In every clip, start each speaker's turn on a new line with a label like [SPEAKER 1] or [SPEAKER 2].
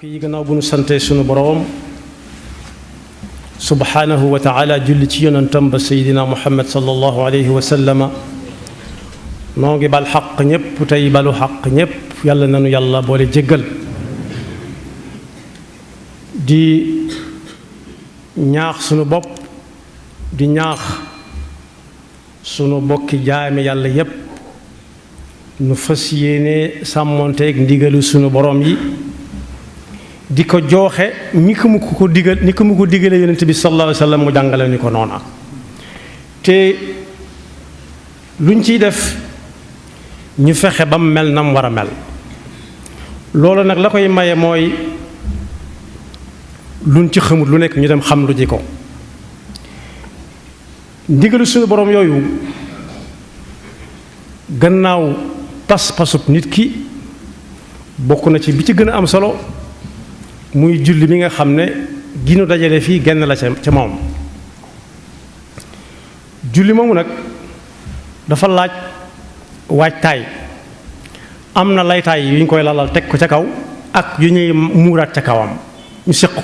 [SPEAKER 1] yi gannaaw bu nu sante sunu boroom subhanahu wa taala julli ci yonentam ba seydina muhammad sallallahu alayhi wa sallama noo ngi bal xaq ñépp tey balu xaq ñépp yàlla nanu yàlla boole jéggal di ñaax sunu bopp di ñaax sunu bokki jaame yàlla yépp nu fas yéene sàmmonteeg ndigalu sunu boroom yi di ko jooxe ni ko mu ko digal ni ko mu ko digale yonent bi sallallahu alayhi wa sallam mu jàngale ni ko noona te luñ ciy def ñu fexe ba mu mel na mu war a mel loolu nag la koy maye mooy luñ ci xamut lu nekk ñu dem xam lu ji ko ndigalu suñu borom yooyu gannaaw pas-pasub nit ki bokk na ci bi ci gën a am solo muy julli mi nga xam ne ginu dajale fii genn la ca moom julli moomu nag dafa laaj waajtaay am na laytaay yu ñu koy lalal teg ko ca kaw ak yu ñuy muuraat ca kawam ñu séq ko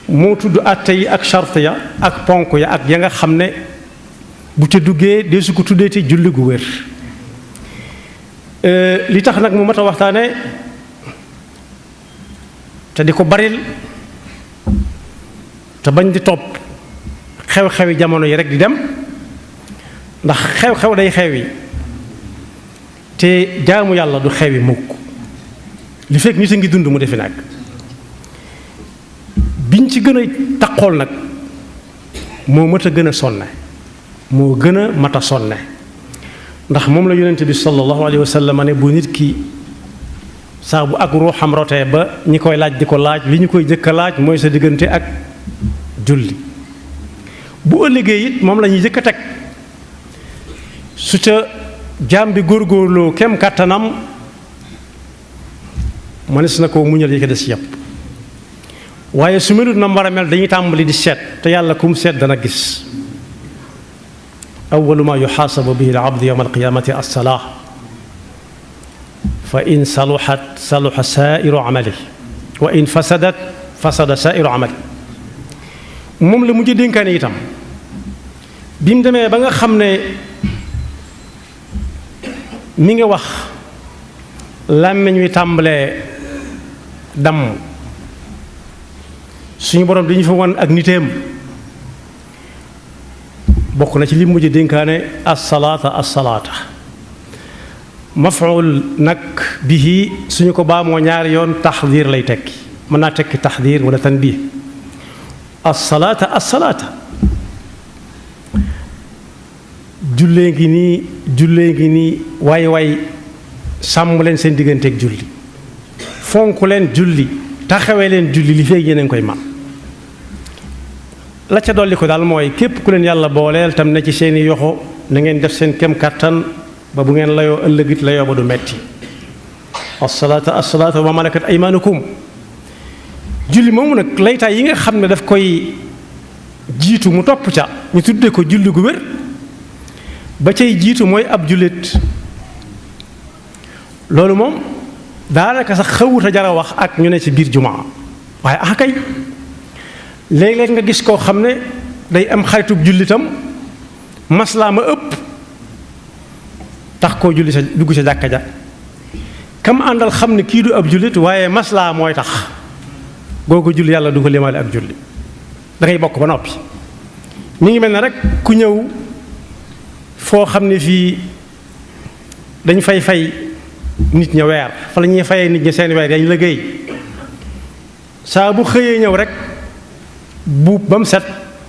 [SPEAKER 1] moo tudd àtte yi ak charte ya ak ponk ya ak ya nga xam ne bu ca duggee dee su ko tuddee te julli gu wér li tax nag mu mat a waxtaane te di ko baril te bañ di topp xew-xewi jamono yi rek di dem ndax xew-xew day xewi te jaamu yàlla du xewi mukk li fekk nit a ngi dund mu defi nag biñ ci gën a taqool nag moo mat a gën a sonne moo gën a mat a sonne ndax moom la yonent bi sallallahu alayhi wa sallam ne bu nit ki saa bu ak ruuxam rotee ba ñi koy laaj di ko laaj li ñu koy jëkk a laaj mooy sa diggante ak julli bu ëllëgee it moom la ñuy jëkk a teg su ca jaam bi góorgóorloo kem kàttanam mënees na koo muñal yi ko des yépp waaye su melut na war a mel dañuy tàmbali di seet te yàlla kum seet dana gis awwalu ma yuxaasabu bihi al-abdu yawma al-qiyaamati as-salaa fa in saluxat saluxa saairu amali wa in fasadat fasada saairu amali moom la mujj dénkaane itam bi mu demee ba nga xam ne mi ngi wax làmmiñ wi tàmbalee damm suñu borom dañu fa wan ak niteem bokk na ci li mujj dénkaane assalaata assalaata mafuul nag bihi suñu ko baamoo ñaari yoon taxdiir lay tekki mën naa tekki taxdiir wala tanbiih assalaata assalaata jullee ngi nii waay sàmm leen seen digganteeg julli fonk leen julli taxawee leen julli li feeg yéen a ngi koy man la ca dolli ko daal mooy képp ku leen yàlla booleel tam ne ci seeni yoxo na ngeen def seen kem kàttan ba bu ngeen layoo ëllëgit layoo ba du metti assalaata assalaata wa malakat aymaanukum julli moomu nag laytaay yi nga xam ne daf koy jiitu mu topp ca ñu tudde ko julli gu wér ba cay jiitu mooy ab jullit loolu moom daanaka sax xawut a jara wax ak ñu ne ci biir jumaa waaye ah kay léeg-léeg nga gis koo xam ne day am xaritub jullitam maslaa ma ëpp tax koo julli sa dugg sa jàkka ja kam àndal xam ne kii du ab jullit waaye maslaa mooy tax googu julli yàlla du ko limaale ak julli da ngay bokk ba noppi mi ngi mel ne rek ku ñëw foo xam ne fii dañ fay nit ña weer fa la ñuy fayee nit ñi seen weer yañ liggéey saa bu xëyee ñëw rek buub ba mu set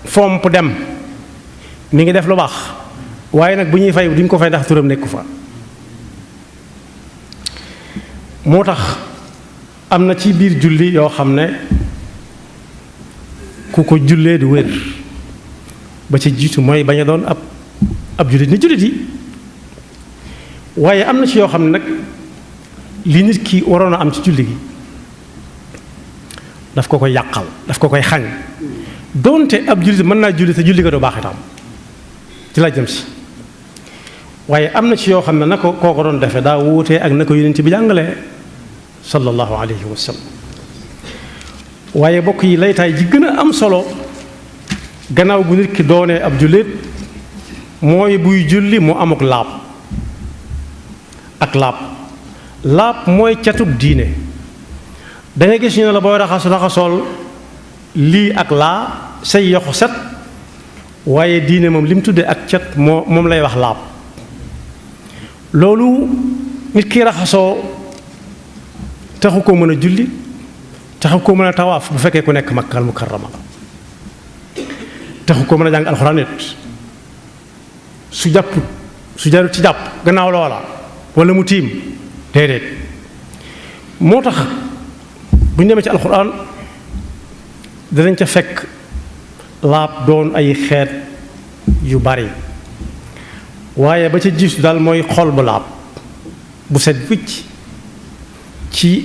[SPEAKER 1] fomp dem mi ngi def lu baax waaye nag bu ñuy fay duñ ko fay ndax turam nekku fa moo tax am na ci biir julli yoo xam ne ku ko jullee du wér ba ci jiitu mooy bañ a doon ab jullit ni jullit yi waaye am na ci yoo xam ne nag li nit ki waroon a am ci julli gi daf ko koy yàqal daf ko koy xañ doonte ab jullit mën naa julli te julli ko du baax itam ci la jëm si waaye am na ci yoo xam ne na ko koo ko doon defe daa wuutee ak na ko yonent bi jàngalee sallallahu alayhi wa sallam. waaye bokk yi laytaay ji gën a am solo gannaaw bu nit ki doonee ab jullit mooy buy julli mu amuk laab. ak laab mooy catug diine. da ngay gis ñu ne la booy raxasool lii ak laa say yoxu set waaye diine moom li mu tuddee ak cat moom lay wax laab. loolu nit ki raxasoo taxu koo mën a julli taxu koo mën a tawaaf bu fekkee ku nekk Makkal Mukarrama la taxu koo mën a jàng alxuraan nit su jàpput su jarut ci jàpp gannaaw loola wala mu tiim déedéet. moo tax bu ñu demee ci alxuraan danañ ca fekk laab doon ay xeet yu bari waaye ba ca jiitu daal mooy xol bu laab bu set wicc ci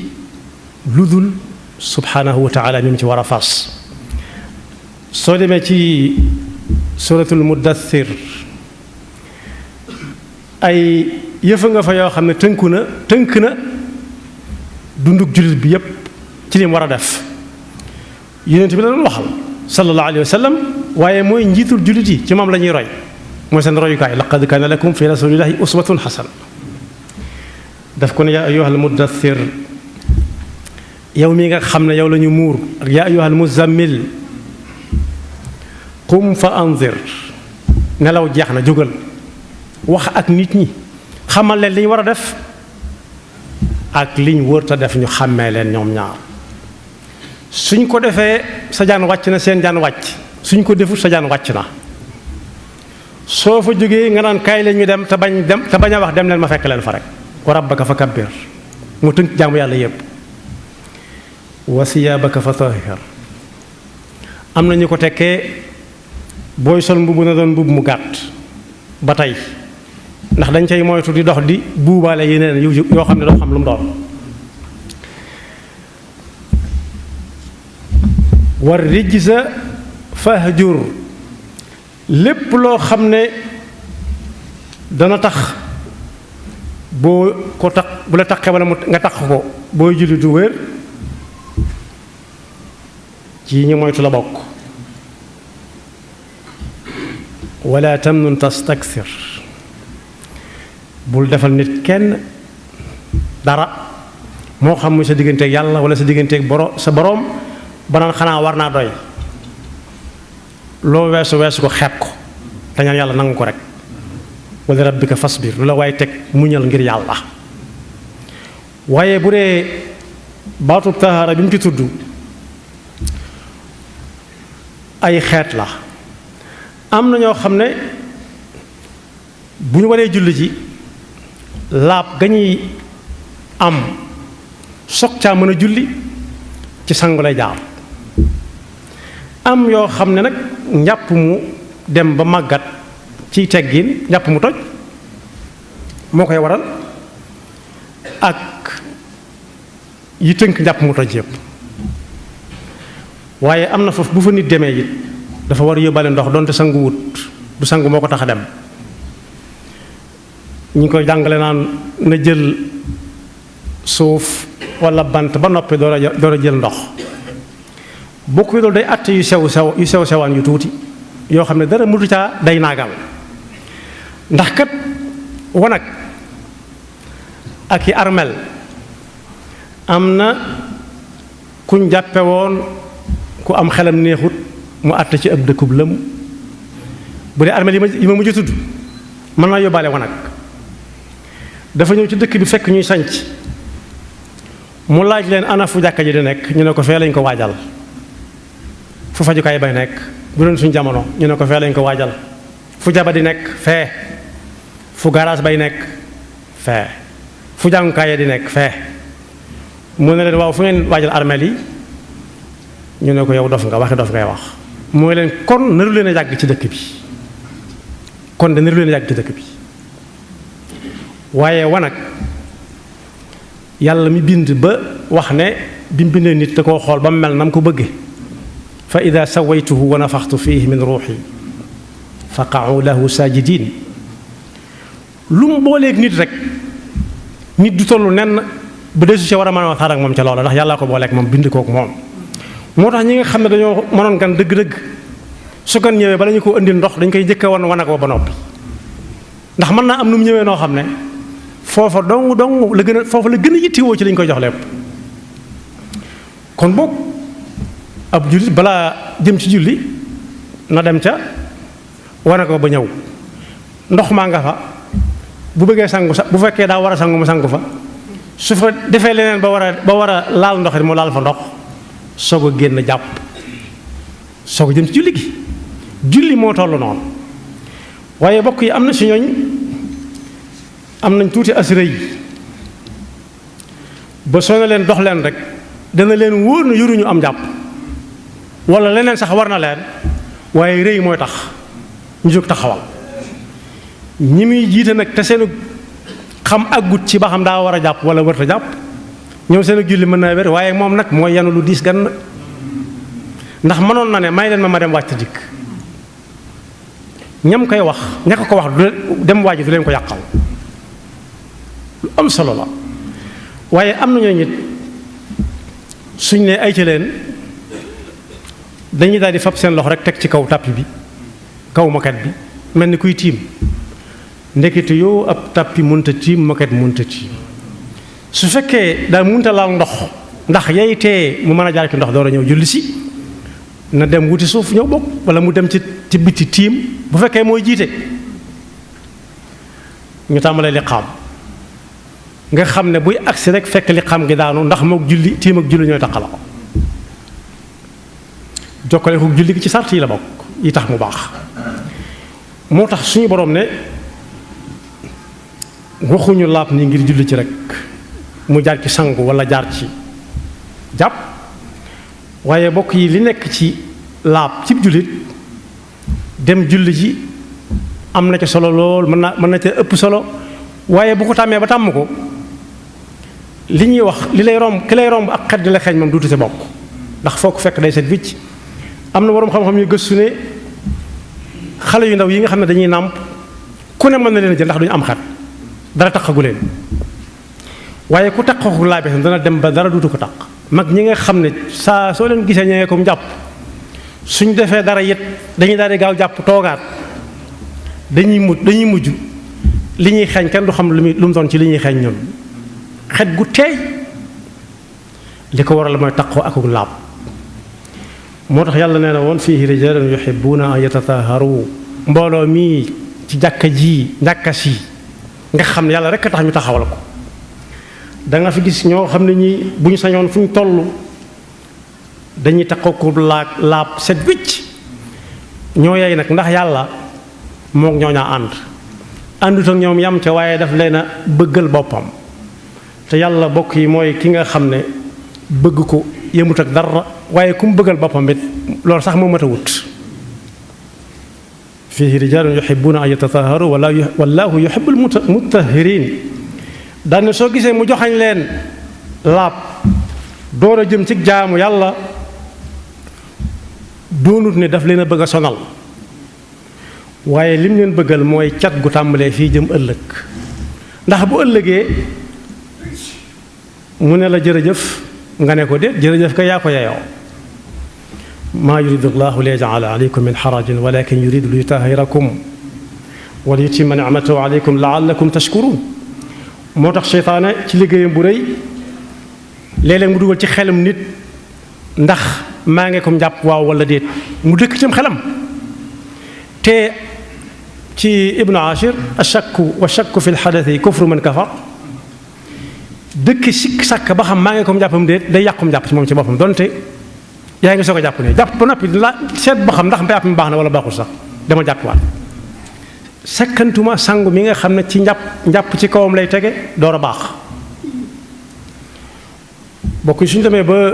[SPEAKER 1] ludul subhanahu wa taala mi mu ci war a fas. soo demee ci suratul muddathir ay yëfa nga fa yoo xam ne tënk na dunduk jullit bi yépp ci li mu war a def. yonent bi la doon waxal sallallahu alayhi wa sallam waaye mooy njiitul jullit yi ci moom la ñuy roy mooy seen royukaay. laqad kaana lakum fi rasulillahi uswatun xasana. daf ko ne yaa ayyuhal muddathir yow mi nga xam ne yow la ñu muur ak yaa ayyuhal muzammil qum fa anzir nelaw jeex na jógal wax ak nit ñi xamal leen li ñu war a def ak li ñu wër ta def ñu xàmmee leen ñoom ñaar. suñ ko defee sa jaan wàcc na seen jaan wàcc suñ ko defut sa jaan wàcc na. soo fa jógee nga naan kaay leen ñu dem te bañ a wax dem leen ma fekk leen fa rek. wa rabbaka fa kabbir mu tënk jaamu yàlla yépp. wa siyaabaka fa tahhir am na ñu ko tekkee booy sol mbubb na doon mbubb mu gàtt ba tey ndax dañ cay moytu di dox di buubaale yeneen yoo xam ne doo xam lu mu doon. war rijza fahjur lépp loo xam ne dana tax boo ko tax bu la taxee wala nga tax ko booy julli du wér ci ñu moytu la bokk. wala tamnun tastakthir bul defal nit kenn dara moo xam muy sa digganteeg yàlla wala sa digganteeg sa boroom ba naan xanaa war naa doy loo weesu ko xeeb ko te ñaan yàlla nangu ko rek. wala rabbika fasbir lu la waaye teg muñal ngir yàlla. waaye bu dee baatub tahaara bi mu ci tudd ay xeet la. am na ñoo xam ne bu ñu waree julli ji laab ga ñuy am soog caa mën a julli ci sangu lay jaar. am yoo xam ne nag njàpp mu dem ba màggat ci teggin njàpp mu toj moo koy waral ak yi tënk njàpp mu toj yépp. waaye am na foofu bu fa nit demee it dafa war a yóbbaale ndox doonte sangu wut du sangu moo ko tax a dem. ñu ngi koy jàngale naan na jël suuf walla bant ba noppi door a jël ndox. bokk yi loolu day àtte yu sew sewaan yu tuuti yoo xam ne dara mënut caa day naagal. ndax kat wanag ak i armel am na kuñ jàppe woon ku am xelam neexut mu àtte ci ab dëkkub lëm. bu dee armel yi ma mujj tudd mën naa yóbbaale wanag. dafa ñëw ci dëkk bi fekk ñuy sanc mu laaj leen ana fu jàkka ji di nekk ñu ne ko fee lañ ko waajal. fu fajukaay bay nekk bu doon suñ jamono ñu ne ko fee lañ ko waajal. fu jaba di nekk fee. fu garage bay nekk fee. fu jàngukaay di nekk fee. mu ne leen waaw fu ngeen waajal armeel yi ñu ne ko yow dof nga waxi dof ngay wax. mooy leen kon naru leen a yàgg ci dëkk bi kon de naru leen a yàgg ci dëkk bi. waaye wanag yàlla mi bind ba wax ne bi mu bindee nit da koo xool ba mu mel na mu ko bëgge fa ida sawaytuhu wa nafaxtu fihi min ruuxi fa qa'u lahu sajidin lu mu booleeg nit rek nit du tollu nenn bu dee su ci war a mën a waxtaan ak moom ca loola ndax yàllaa ko booleeg moom bind kook moom. moo tax ñi nga xam ne dañoo mënoon gan dëgg-dëgg su gan ñëwee bala ñu ko indil ndox dañ koy njëkk a wan ak ba noppi ndax mën naa am nu mu ñëwee noo xam ne foofa dong la gën a foofa la gën a yittewoo ci lañ koy jox lépp. kon boog ab jullit balaa jëm ci julli na dem ca wane ko ba ñëw ndox maa nga fa bu bëggee sangu sa bu fekkee daa war a sangu mu sangu fa su fa defee leneen ba war a laal ndox it mu laal fa ndox soog a génn jàpp soog a jëm ci julli gi julli moo toll noonu. waaye bokk yi am na si ñooñ am nañ tuuti assuré yi ba soo na leen dox leen rek dana leen wóor na yoruñu am jàpp wala leneen sax war na leen waaye rëy mooy tax ñu jóg taxawal ñi muy jiite nag te seenu xam aggut ci ba xam daa war a jàpp wala wërta jàpp ñoom seenu julli mën naa wér waaye moom nag mooy yanu lu diis gan ndax mënoon na ne may leen ma dem wàcc dikk ñam koy wax ña ko wax du dem waaj du leen ko yàqal lu am solo la. waaye am na ñoo nit suñ ne ay ci leen dañuy daal di fab seen loxo rek teg ci kaw tàppi bi kaw moquette bi mel ni kuy tiim ndekete yoo ab tàppi mënta tiim moquette mënta tiim su fekkee daa mënta laal ndox ndax yay tee mu mën a jaar ci ndox door a ñëw julli si na dem wuti suuf ñëw bokk wala mu dem ci biti tiim bu fekkee mooy jiite ñu tàmbalee liqaam nga xam ne buy agsi rek fekk liqaam gi daanu ndax mook julli tiim ak julli ñooy taqala ko jokkale ko julli gi ci sart yi la bokk yi tax mu baax. moo tax suñu borom ne waxuñu laab ni ngir julli ci rek mu jaar ci sangu wala jaar ci jàpp waaye bokk yi li nekk ci laab cib jullit dem julli ji am na ca solo lool mën na ca ëpp solo waaye bu ko tàmmee ba tàmm ko li ñuy wax li lay romb ki lay romb ak xet di la xeeñ moom duutu ca bokk ndax foo ko fekk day set wicc. am na borom xam-xam yu gëstu ne xale yu ndaw yi nga xam ne dañuy nàmp ku ne mën na leen jël ndax duñu am xet dara taqagu leen waaye ku taqagu laa bees dana dem ba dara duutu ko taq. mag ñi nga xam ne saa soo leen gisee ñëwee ko jàpp suñ defee dara it dañuy daal di gaaw jàpp toogaat dañuy mujj li ñuy xeeñ kenn du xam lu mu doon ci li ñuy xeeñ ñun xet gu teey li ko waral mooy taqoo akuk laab. moo tax yàlla nee na woon fiihi rijaalun yuhibbuuna an yatatahharu mbooloo mii ci jàkka ji njàkkas yi nga xam ne yàlla rek a tax ñu taxawal ko da nga fi gis ñoo xam ne ñi bu ñu sañoon fu ñu toll dañuy taxaw ko laab set wicc ñoo yey nag ndax yàlla mook ñoo ñaa àndut ak ñoom yam ca waaye daf leen a bëggal boppam te yàlla bokk yi mooy ki nga xam ne bëgg ko yëmut ak dara waaye ku mu bëggal boppam it loolu sax moo mat a wut fiihi rijaalun yuhibbuuna an yatatahharu wallaahu yuhibbul mutahhiriin daane soo gisee mu joxañ leen laab door a jëm ci jaamu yàlla doonut ne daf leen a bëgg a sonal waaye lim leen bëggal mooy cat gu tàmbalee fii jëm ëllëg ndax bu ëllëgee mu ne la jërëjëf nga ne ko déet jërëjëf ka yaa ko yeyoo maa yuridu llahu li yaj'ala alaykum min harajin walakin yuridu li yutahhirakum wa li yutimma ni'matahu alaykum la'allakum tashkurun. moo tax seytaane ci liggéeyam bu rëy léeg-léeg mu dugal ci xelam nit ndax maa ngi ko njàpp waaw wala déet mu dëkk cim xelam te ci ibnu ashir ashakku wa shakku fi lxadati kufru man kafar dëkk sikk sàkk ba xam maa ngi ko njàppam déet day yàqum njàpp ci moom ci boppam donte yaa ngi soog a jàpp ne jàpp ba noppi la seet ba xam ndax njàpp mi baax na wala baaxul sax dama jàppiwaat sakkantuma sangu mi nga xam ne ci njàpp ci kawam lay tege door a baax bokk yi suñu demee ba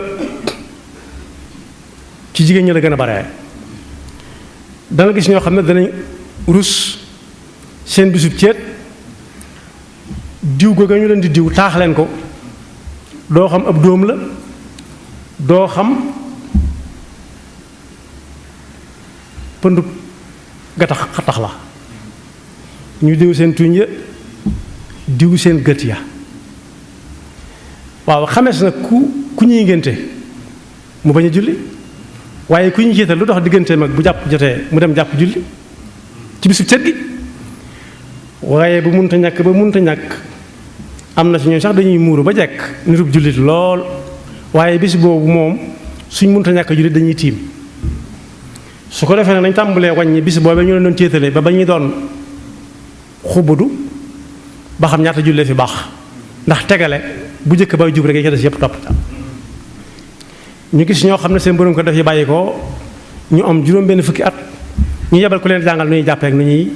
[SPEAKER 1] ci jigéen ñi la gën a bare danga gis ñoo xam ne danañ rus seen bisub ceet diw ga ñu leen di diw taax leen ko doo xam ab dóom la doo xam pëndub gattax xattax la ñu diw seen tuñ ya diw seen gët ya waaw xamees na ku ñuy ngénte mu bañ a julli waaye ku ñu jiital lu dox diggante mag bu jàpp jotee mu dem jàpp julli ci bisub cet gi waaye bu munta ñàkk ba munta ñàkk am na ci ñoom sax dañuy muuru ba jekk nirub jullit lool waaye bis boobu moom suñ munta ñàkk jullit dañuy tiim su ko defee nag nañ tàmbalee wàññi bis boobu ñu leen doon téetale ba ñuy doon xubudu ba xam ñaata jullee fi baax ndax tegale bu njëkk bay jub rek yi ca des yëpp topp ñu gis ñoo xam ne seen borom ko def yi bàyyi ko ñu am juróom benn fukki at ñu yebal ku leen jàngal nu ñuy jàppee ak nu ñuy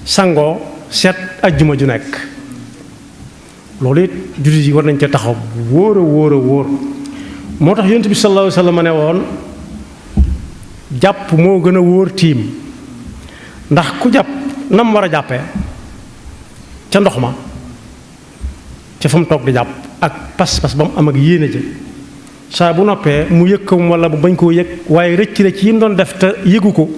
[SPEAKER 1] sangoo seet ajjuma ju nekk loolu it jullit yi war nañ ca taxaw wóor a wóor moo tax yonent bi sallallahu alayhi wa sallam ne woon jàpp moo gën a wóor tiim ndax ku jàpp nam war a jàppee ca ndox ma ca fa mu toog di jàpp ak pas-pas ba mu am ak yéene ja saa bu noppee mu yëg ko wala bu bañ koo yëg waaye rëcc yi mu doon def te yëgu ko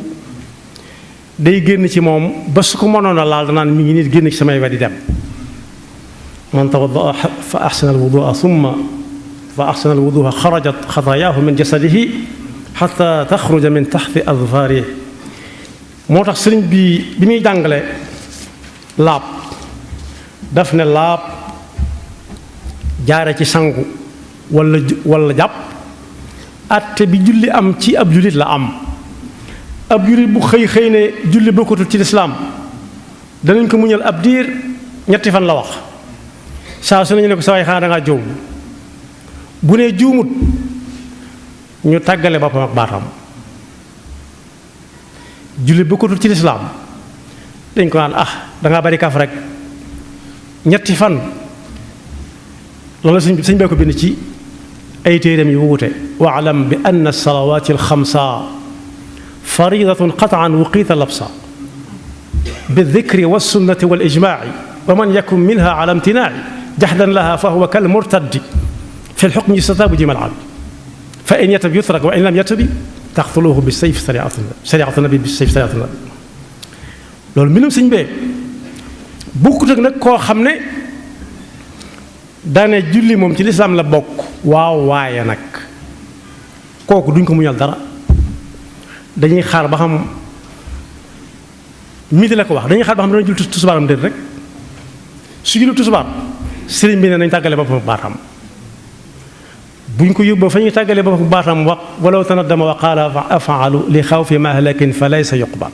[SPEAKER 1] day génn ci moom ba su ko mënoon a laal danaan mi ngi nit génn ci samay wet di dem man tawaddaa fa ahsana alwudua summa fa ahsana alwudua xarajat xataayaahu min jasadihi xata taxruja min taxti adfaarihi moo tax sëriñ bi muy jàngale laab daf ne laab jaare ci sangu wala jàpp atte bi julli am ci ab jullit la am ab jullit bu xëy ne julli bokkatul ci lislaam danañ ko muñal ab diir ñetti fan la wax saa su nañu ne ko sa waay xanaa dangaa juum bu ne juumut ñu tàggale boppam ak baatam julli bokkatul ci lislaam dañ ko naan dangaa bari kaf rek ñetti fan loolu sëñ bee ko bind ci ay téeram yu wuute waalam bi anna salawaati alxamsa faridatun qataan wuqiita labsa bildikri walsunnati walijmaaci wa man yakun minha ala imtinaaci jaxdan laha fa huwa kal murtaddi fi lxukmi yustataabu jimal abdi fa in yatab yutrak wa in lam yatabi taqtuluhu bi sayf sariatu nabi bi sayf sariatu nabi loolu mbindum sëñ bee bokkut ak nag koo xam ne daane julli moom ci lislaam la bokk waaw waaye nag kooku duñ ko muñal dara dañuy xaar ba xam midi la ko wax dañuy xaar ba xam dana julli tusubaaram déet rek su julli tusubaar sëriñ bi ne nañ tàggale boppam baatam buñ ko yóbbu fa ñuy tàggale boppam baatam wax walaw tanaddama wa qaala afaalu li xawfi mahlakin fa laysa yuqbal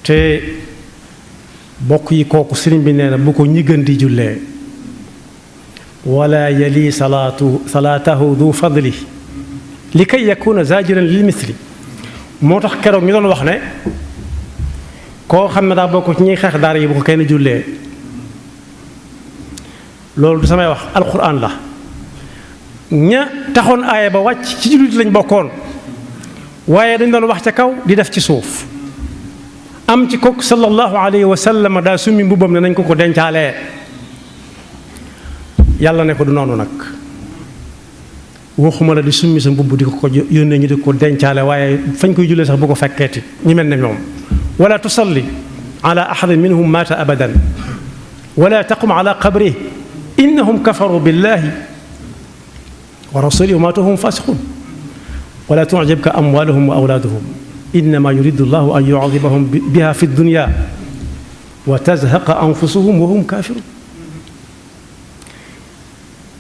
[SPEAKER 1] te bokk yi kooku sëriñ bi nee na bu ko ñi gën di jullee wala yali salaatahu du fadli li kay yakuna zajiran lil misli moo tax keroog ñu doon wax ne koo xam ne daa bokk ci ñuy xeex daara yi bu ko kenn jullee loolu du samay wax alquran la ña taxoon aaya ba wàcc ci jullit lañ bokkoon waaye dañ doon wax ca kaw di def ci suuf am ci kooku sallallahu alayhi wa sallam daa summi mbubbam ne nañ ko dencaalee yàlla ne ko du noonu nag waxuma la di summi sa mbubb di ko yónnee ñu di ko dencaale waaye fañ koy jullee sax bu ko fekkeeti ñi mel ne ñoom wala tusalli ala ahadin minhum mata abadan wala taqum ala qabrihi innahum kafaru billahi wa rasulihi wa matu hum fasiqun wala tu'jibka amwaluhum wa awlaaduhum innama yuridu llahu an yu'adhibahum biha fi dunya wa tazhaqa anfusuhum wa hum kafirun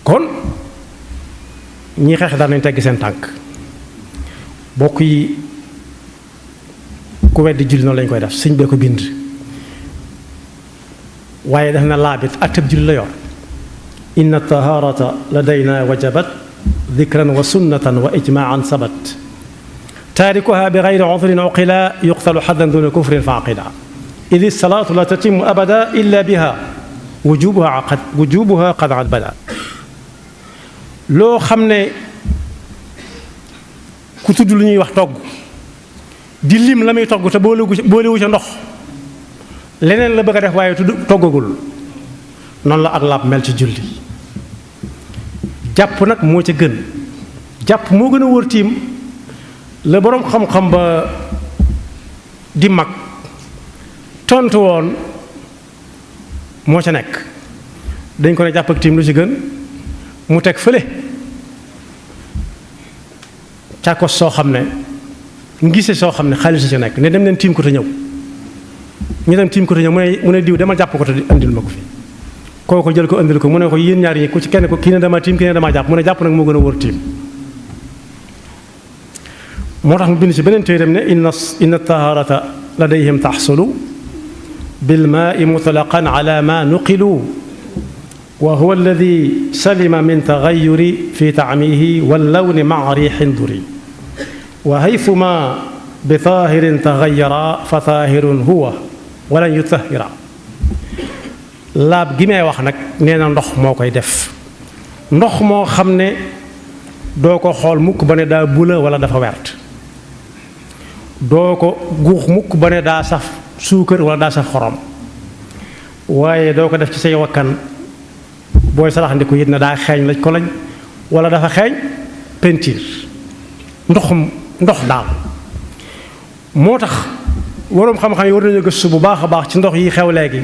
[SPEAKER 1] kon ñi xeex daan nañ tegg seen tànk bokk yi ku weddi julli noonu lañ koy def sëñ bee ko bind waaye def na laabit atteb julli la yor inna taharata ladayna wajabat dikran wa sunnatan wa ijmaan sabat taarikuha bi gayri udrin uqila yuqtalu xaddan duna kufrin fa aqida idi salaatu la tatimu abada illa biha wujubuha qad bada loo xam ne ku tudd lu ñuy wax togg di lim la muy togg te boolewu ca ndox leneen la bëgg a def waaye toggagul noonu la ak laab mel ci julli jàpp nag moo ca gën jàpp moo gën a wóor tiim la boroom xam-xam ba di mag tontu woon moo ca nekk dañ ko ne jàpp ak tiim lu ci gën mu teg fële càkkos soo xam ne ngise soo xam ne xaalis ci nekk ne dem leen tiim ko te ñëw ñu dem tiim ko te ñëw mu ne diw demal jàpp ko te andil ma ko fi kooku jël ko andil ko mu ne ko yéen ñaar ñi ku ci kenn ko kii ne dama tiim kii ne dama jàpp mu ne jàpp nag moo gën a wóor tiim moo tax mu bind ci beneen téeram ne inna taharata ladayhim taxsulu bilmaai mutlaqan ala ma nuqilu wa huwa alladi salima min tagayuri fi taamihi wallawni maa riixin duri wa haythuma bi taahirin tagayara fa taahirun huwa walan yutahira laab gi may wax nag nee na ndox moo koy def ndox moo xam ne doo ko xool mukk ba ne daa bula wala dafa wert doo ko guux mukk ba ne daa saf suukar wala daa saf xorom waaye doo ko def ci say wakkan booy sarax ndiku it na daa xeeñ lañ ko lañ wala dafa xeeñ pentiir ndox daal moo tax waroom xam-xam yi war nañu gëstu bu baax a baax ci ndox yi xew léegi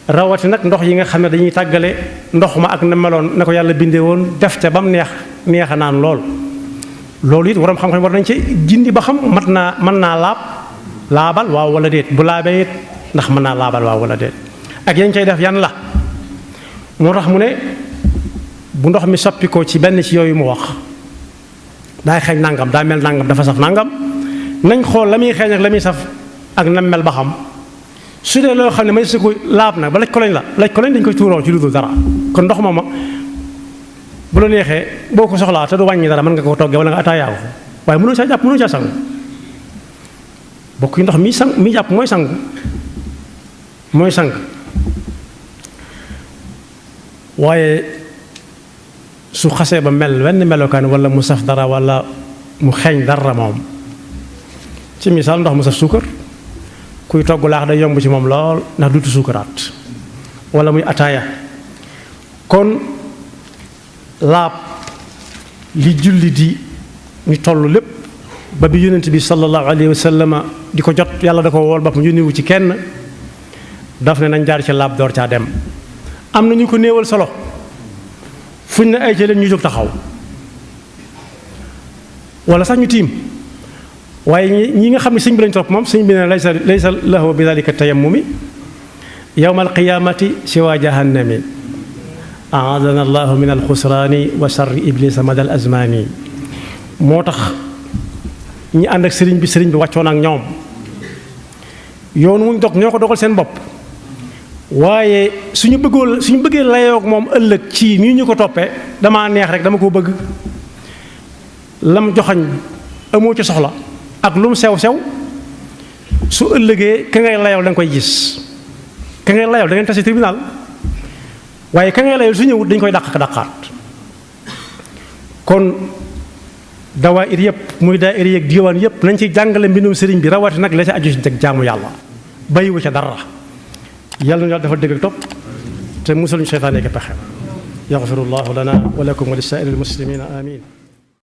[SPEAKER 1] rawati nag ndox yi nga xam ne dañuy tàggale ndox ma ak na meloon na ko yàlla bindee woon def ca ba mu neex a naan loolu it waroom xam-xam war nañ ci jindi ba xam mën naa laabal waaw wala déet bu laabee it ndax mën naa laabal waaw wala déet ak yañ cay def yan la moo tax mu ne bu ndox mi soppi ko ci benn ci yooyu mu wax daay xeeñ nangam daa mel nangam dafa saf nangam nañ xool la muy xeeñ ak la muy saf ak nam mel ba xam su dee loo xam ne may su ko laab nag ba laj ko lañ dañ koy tuuroo ci lu dul dara kon ndox mooma bu la neexee boo ko soxlaa te du wàññi dara mën nga ko toggee wala nga ataayaa ko waaye mënoo caa jàpp mënoo caa sangu bokk yi ndox mi jàpp mooy sang waaye su xasee ba mel wenn melokaan wala mu saf dara wala mu xeeñ dara moom ci misaal ndox mu saf suukar kuy togg laax day yomb ci moom lool ndax duutu suukaraat wala muy ataaya kon laab li julli di ñu toll lépp ba bi yonent bi sallallahu alayhi wa sallam di ko jot yàlla da ko wool boppam yónniwu ci kenn daf ne nañ jaar ci laab door caa dem am na ñu ko néewal solo fuñ ne ay ca leen ñu jóg taxaw wala sax ñu tiim waaye ñi nga xam ne sëñ bi lañ topp moom sëñ bi ne laysa lahu bi dalika tayammumi yawma alqiyamati siwa jahannami aadana allahu min alxusraani wa sharri iblisa madal azmani moo tax ñi ànd ak sëriñ bi wàccoon ak ñoom yoon wuñ dog ñoo ko dogal seen bopp waaye suñu bëggee layoog moom ëllëg ci nii ñu ko toppee damaa neex rek dama ko bëgg lam joxañ amoo ci soxla ak lu mu sew-sew su ëllëgee ka ngay layow da nga koy gis ka ngay layow da ngeen tase tribunal waaye ka ngay layow su ñëwut dañ koy dàqaat kon dawaayir yëpp muy daayira yeeg diwaan yëpp nañ ci jàngale mbindum sëriñ bi rawati nag la ca aju ci teg jaamu yàlla bàyyiwu ca dara yàlla na yàlla dafa dëgg ak topp te musal ñu seytaane ak pexe yaxfirullahu lana wa lakum wa li saa'iril muslimina amin